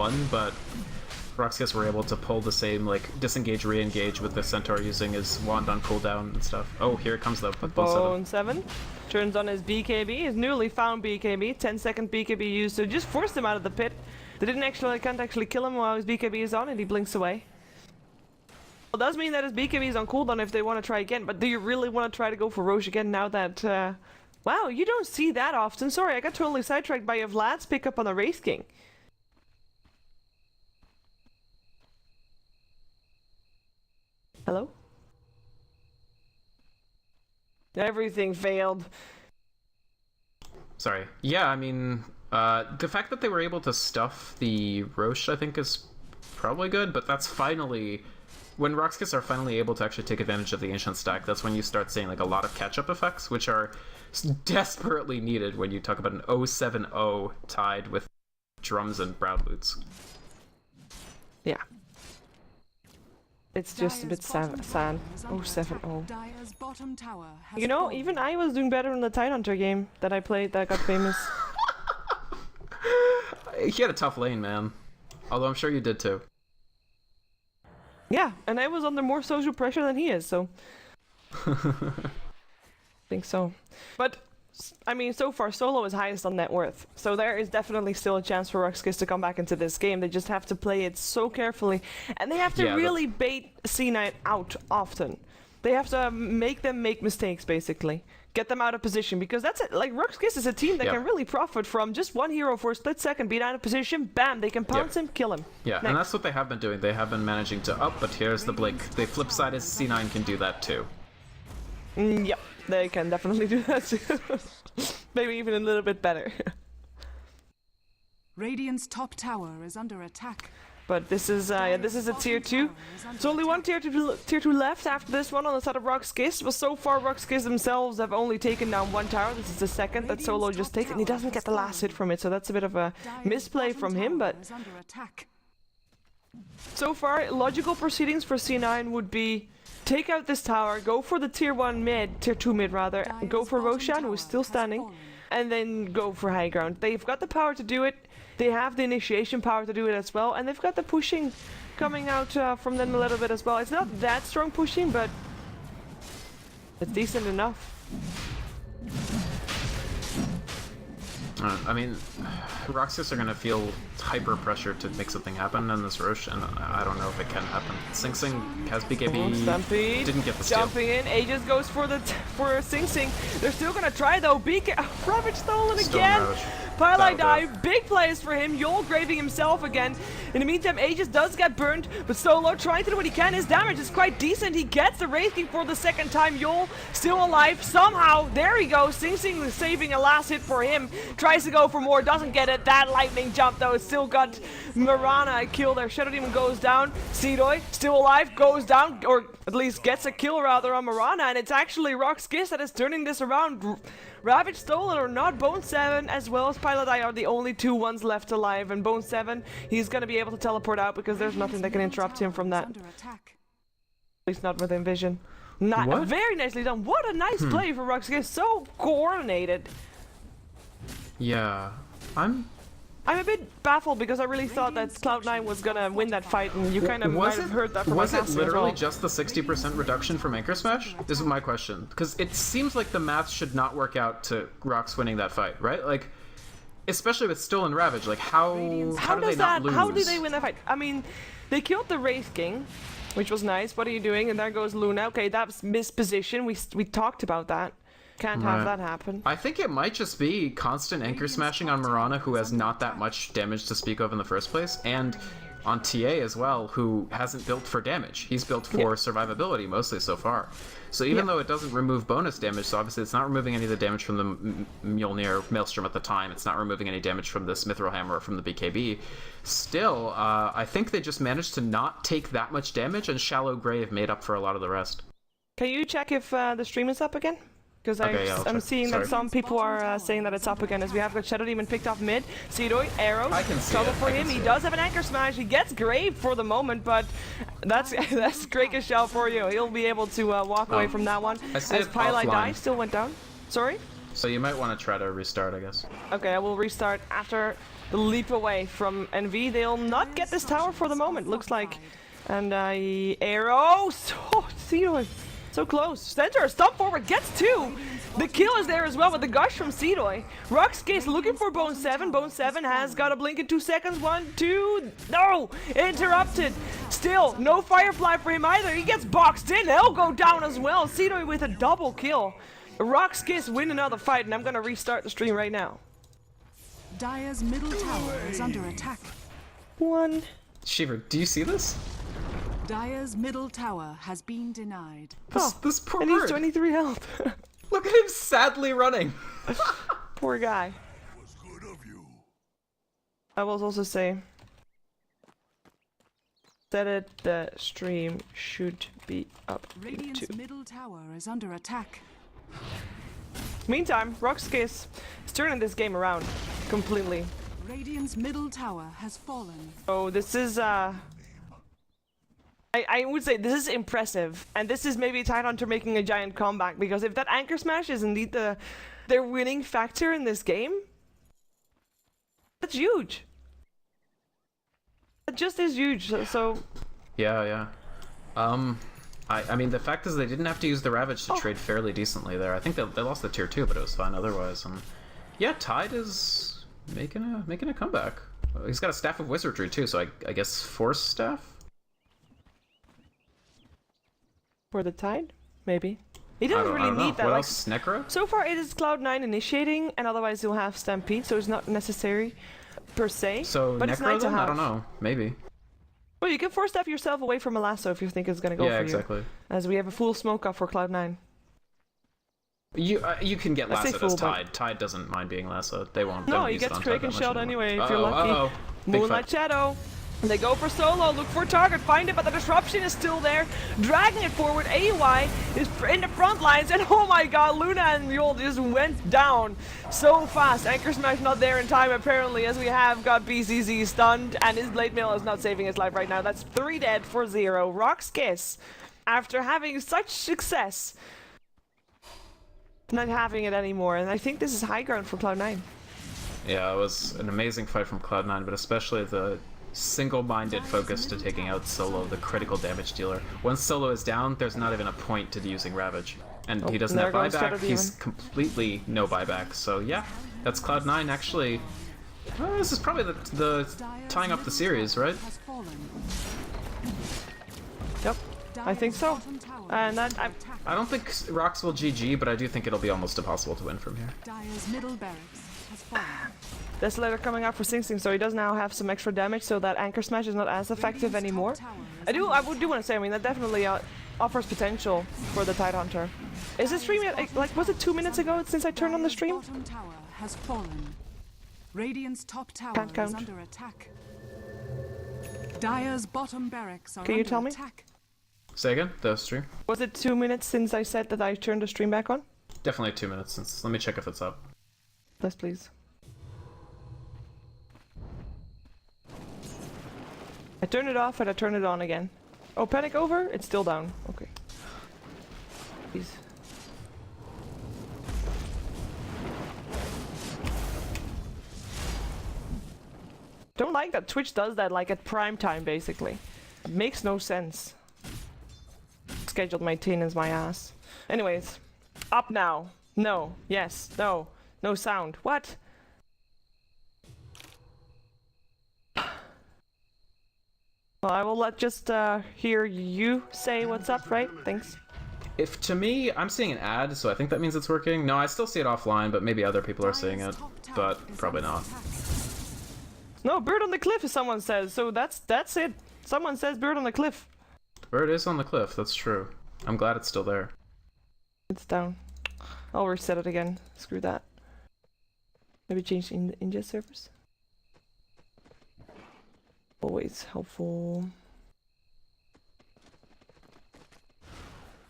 won, but Roxas were able to pull the same, like, disengage, re-engage with the Centaur using his wand on cooldown and stuff. Oh, here it comes though, with Bone 7 turns on his BKB, his newly found BKB, 10-second BKB used to just force him out of the pit. They can't actually kill him while his BKB is on and he blinks away. Well, does mean that his BKB is on cooldown if they want to try again, but do you really want to try to go for Roche again now that, wow, you don't see that often. Sorry, I got totally sidetracked by your Vlad's pickup on the Race King. Hello? Everything failed. Sorry. Yeah, I mean, the fact that they were able to stuff the Roche, I think, is probably good, but that's finally... When Roxas are finally able to actually take advantage of the Ancient stack, that's when you start seeing like a lot of catch-up effects, which are desperately needed when you talk about an 0-7-0 tied with drums and brown boots. Yeah. It's just a bit sad. 0-7-0. You know, even I was doing better in the Tidehunter game that I played that got famous. He had a tough lane, man. Although I'm sure you did too. Yeah, and I was under more social pressure than he is, so... I think so. But, I mean, so far, Solo is highest on net worth. So there is definitely still a chance for Roxas to come back into this game. They just have to play it so carefully. And they have to really bait C9 out often. They have to make them make mistakes, basically. Get them out of position, because that's it. Like, Roxas is a team that can really profit from just one hero for a split second, beat out of position, bam, they can pounce him, kill him. Yeah, and that's what they have been doing. They have been managing to up, but here's the blink. The flip side is C9 can do that too. Yep, they can definitely do that too. Maybe even a little bit better. Radiant's top tower is under attack. But this is a tier 2. There's only one tier 2 left after this one on the side of Roxas. But so far Roxas themselves have only taken down one tower. This is the second that Solo just takes, and he doesn't get the last hit from it, so that's a bit of a misplay from him, but so far logical proceedings for C9 would be take out this tower, go for the tier 2 mid rather, and go for Roshan, who is still standing, and then go for high ground. They've got the power to do it. They have the initiation power to do it as well, and they've got the pushing coming out from them a little bit as well. It's not that strong pushing, but it's decent enough. I mean, Roxas are going to feel hyper pressure to make something happen in this Roche, and I don't know if it can happen. Sing Sing has BKB, Stampede, didn't get the steal. Jumping in, Aegis goes for Sing Sing. They're still going to try though. Ravage stolen again. Pylai dive, big plays for him, Yol graving himself again. In the meantime, Aegis does get burned, but Solo trying to do what he can. His damage is quite decent. He gets the Wraith King for the second time. Yol still alive somehow. There he goes. Sing Sing saving a last hit for him. Tries to go for more, doesn't get it. That lightning jump though, still got Mirana a kill there. Shadow Demon goes down. Seedoy still alive, goes down, or at least gets a kill rather on Mirana, and it's actually Roxas that is turning this around. Ravage stolen or not, Bone 7 as well as Pylai are the only two ones left alive, and Bone 7, he's gonna be able to teleport out because there's nothing that can interrupt him from that. At least not within vision. Not very nicely done. What a nice play for Roxas, so coordinated. Yeah, I'm a bit baffled because I really thought that Cloud9 was gonna win that fight, and you kind of might have heard that from my casting as well. Was it literally just the 60% reduction from Anchor Smash? This is my question. Because it seems like the math should not work out to Rox winning that fight, right? Like, especially with Stolen Ravage, like how do they not lose? How did they win that fight? I mean, they killed the Wraith King, which was nice. What are you doing? And there goes Luna. Okay, that's misposition. We talked about that. Can't have that happen. I think it might just be constant anchor smashing on Mirana, who has not that much damage to speak of in the first place, and on TA as well, who hasn't built for damage. He's built for survivability mostly so far. So even though it doesn't remove bonus damage, so obviously it's not removing any of the damage from the Mjolnir Maelstrom at the time, it's not removing any damage from this Mithril Hammer or from the BKB, still, I think they just managed to not take that much damage, and Shallow Grave made up for a lot of the rest. Can you check if the stream is up again? Because I'm seeing that some people are saying that it's up again, as we have got Shadow Demon picked off mid. Seedoy, arrows, trouble for him. He does have an anchor smash. He gets Grave for the moment, but that's great shell for you. He'll be able to walk away from that one. As Pylai dies, still went down. Sorry? So you might want to try to restart, I guess. Okay, I will restart after the leap away from NV. They'll not get this tower for the moment, looks like. And arrow. So close. Center, stomp forward, gets two. The kill is there as well with the gush from Seedoy. Roxcase looking for Bone 7. Bone 7 has got a blink in 2 seconds. 1, 2. No! Interrupted. Still, no Firefly for him either. He gets boxed in. He'll go down as well. Seedoy with a double kill. Roxcase win another fight, and I'm gonna restart the stream right now. Dire's middle tower is under attack. 1. Shiver, do you see this? Dire's middle tower has been denied. This poor And he's bird. 23 health. Look at him sadly running. Poor guy. I will also say that the stream should be up Radiant's to. middle tower is under attack. Meantime, Roxcase is turning this game around completely. Radiant's middle tower has fallen. Oh, this is I would say this is impressive, and this is maybe Tidehunter making a giant comeback, because if that anchor smash is indeed their winning factor in this game, that's huge. That just is huge. So Yeah. I mean, the fact is they didn't have to use the Ravage to trade fairly decently there. I think they lost the tier 2, but it was fine otherwise. Yeah, Tide is making a comeback. He's got a Staff of Wizardry too, so I guess Force Staff? for the Tide, maybe. He doesn't really need that. What Like, else? Necro? so far it is Cloud9 initiating, and otherwise he'll have Stampede, so it's not necessary per se. So but Necro it's nice to then? have. I don't know. Maybe. Well, you can force step yourself away from a lasso if you think it's gonna go Yeah, for exactly. you. As we have a full smoke up for Cloud9. You can get I say lassoed as full, but- Tide. Tide doesn't mind being lassoed. They won't. No, they he won't use it gets on Tide Kraken that much Shelled anymore. anyway if you're lucky. Big Moonlight fight. Shadow. They go for solo, look for target, find it, but the disruption is still there. Dragging it forward, AY is in the front lines, and oh my god, Luna and Mule just went down so fast. Anchor Smash not there in time apparently, as we have got BCZ stunned, and his Blade Mail is not saving his life right now. That's 3 dead for 0. Rock's Kiss, after having such success, not having it anymore, and I think this is high ground for Cloud9. Yeah, it was an amazing fight from Cloud9, but especially the single-minded focus to taking out Solo, the critical damage dealer. Once Solo is down, there's not even a point to using Ravage. And he doesn't have there goes buyback, Shadow he's Demon. completely no buyback. So yeah, that's Cloud9 actually. Well, this is probably the tying up the series, right? Has fallen. Yep, I think so. Bottom tower And is that, under attack. I don't think Rox will GG, but I do think it'll be almost impossible to win from here. Dire's middle barracks has fallen. Desolator coming out for Sing Sing, so he does now have some extra damage, so that Anchor Smash is not as effective Radiant's anymore. top tower is I do under want to say, I mean, that definitely offers potential for the Tidehunter. Is the stream yet, like, was it 2 minutes ago since I turned on the Dire's stream? bottom tower has fallen. Radiant's top tower Can't count. is under attack. Dire's bottom barracks are Can you under tell me? attack. Say again, the stream? Was it 2 minutes since I said that I turned the stream back on? Definitely 2 minutes since. Let me check if it's up. Yes, please. I turned it off and I turned it on again. Oh, panic over? It's still down. Okay. Please. Don't like that Twitch does that like at prime time basically. It makes no sense. Scheduled maintenance my ass. Anyways, up now. No. Yes. No. No sound. What? Well, I will just hear you say what's up, right? Thanks. If to me, I'm seeing an ad, so I think that means it's working. No, I still see it offline, but maybe other people are seeing it, Dire's top tower but is probably under not. attack. No, bird on the cliff, as someone says. So that's it. Someone says bird on the cliff. Bird is on the cliff, that's true. I'm glad it's still there. It's down. I'll reset it again. Screw that. Maybe change in ingest servers. Always helpful.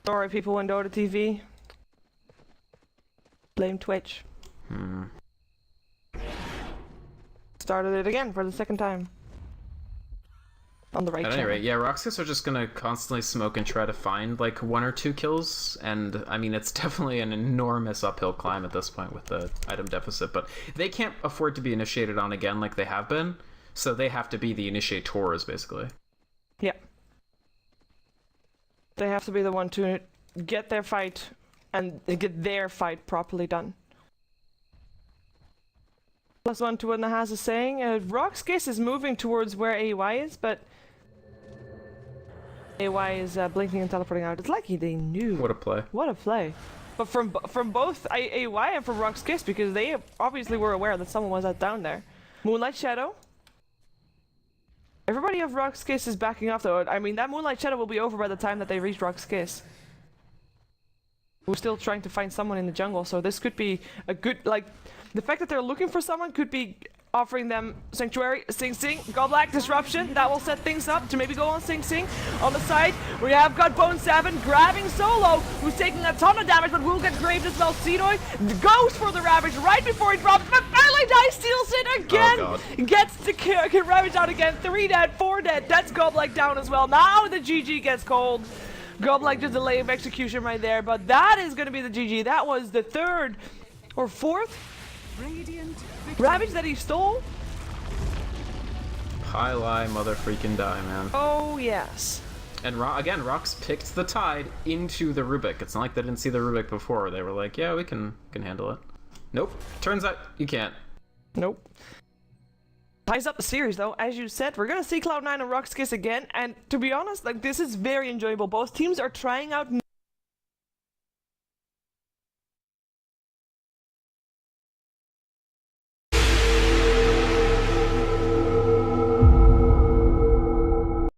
Sorry, people in Dota TV. Blame Twitch. Started it again for the second time. on the right At channel. any rate, yeah, Roxas are just gonna constantly smoke and try to find like 1 or 2 kills, and I mean it's definitely an enormous uphill climb at this point with the item deficit, but they can't afford to be initiated on again like they have been, so they have to be the initiators basically. Yeah. They have to be the one to get their fight and get their fight properly done. +1 to what Nahaz is saying. Roxkiss is moving towards where AY is, but AY is blinking and teleporting out. It's like they knew. What a play. What a play. But from both AY and from Roxkiss, because they obviously were aware that someone was down there. Moonlight Shadow. Everybody of Roxkiss is backing off though. I mean, that Moonlight Shadow will be over by the time that they reach Roxkiss. We're still trying to find someone in the jungle, so this could be a good, like, the fact that they're looking for someone could be offering them Sanctuary, Sing Sing, Godlike Disruption. That will set things up to maybe go on Sing Sing. On the side, we have got Bone Savin grabbing Solo, who's taking a ton of damage, but will get graved as well. Cedoid goes for the Ravage right before he drops, but Barley Die steals it again! Oh, gets to get Ravage out again. 3 dead, 4 dead. That's Godlike down as well. Now the GG gets cold. Godlike just delay of execution right there, but that is going to be the GG. That was the 3rd or 4th Radiant Ravage that he stole. Pylai mother freaking die, man. Oh yes. And again, Rox picked the tide into the Rubik. It's not like they didn't see the Rubik before. They were like, yeah, we can handle it. Nope. Turns out you can't. Nope. Ties up the series though, as you said. We're gonna see Cloud9 and Roxkiss again, and to be honest, like, this is very enjoyable. Both teams are trying out